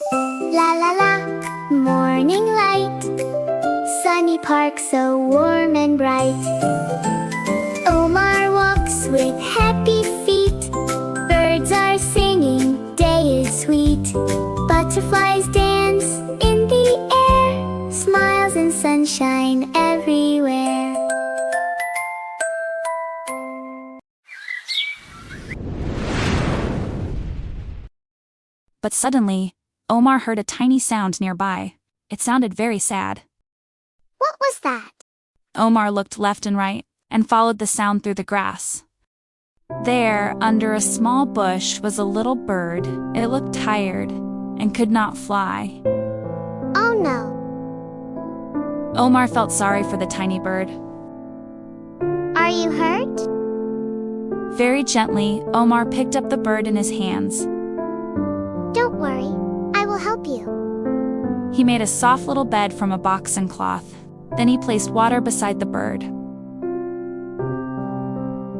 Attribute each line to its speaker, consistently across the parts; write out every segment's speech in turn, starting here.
Speaker 1: La la la, morning light, sunny park so warm and bright. Omar walks with happy feet, birds are singing, day is sweet. Butterflies dance in the air, smiles and sunshine everywhere.
Speaker 2: But suddenly, Omar heard a tiny sound nearby. It sounded very sad.
Speaker 1: What was that?
Speaker 2: Omar looked left and right, and followed the sound through the grass. There, under a small bush, was a little bird. It looked tired, and could not fly.
Speaker 1: Oh no.
Speaker 2: Omar felt sorry for the tiny bird.
Speaker 1: Are you hurt?
Speaker 2: Very gently, Omar picked up the bird in his hands.
Speaker 1: Don't worry, I will help you.
Speaker 2: He made a soft little bed from a box and cloth. Then he placed water beside the bird.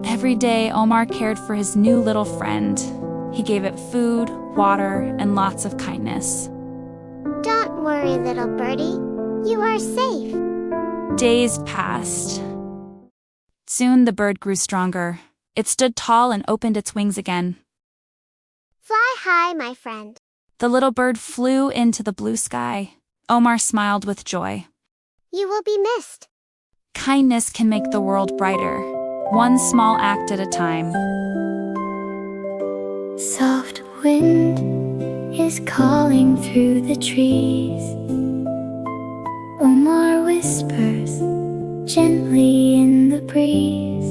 Speaker 2: Every day, Omar cared for his new little friend. He gave it food, water, and lots of kindness.
Speaker 1: Don't worry, little birdie. You are safe.
Speaker 2: Days passed. Soon the bird grew stronger. It stood tall and opened its wings again.
Speaker 1: Fly high, my friend.
Speaker 2: The little bird flew into the blue sky. Omar smiled with joy.
Speaker 1: You will be missed.
Speaker 2: Kindness can make the world brighter, one small act at a time.
Speaker 1: Soft wind is calling through the trees. Omar whispers gently in the breeze.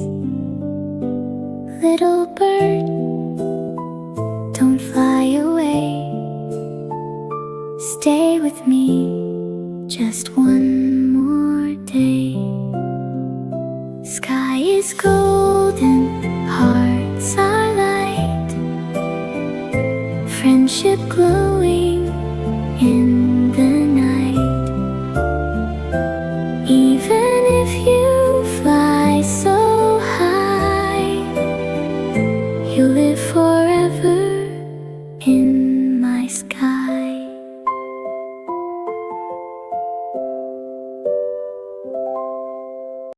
Speaker 1: Little bird, don't fly away. Stay with me just one more day. Sky is golden, hearts are light. Friendship glows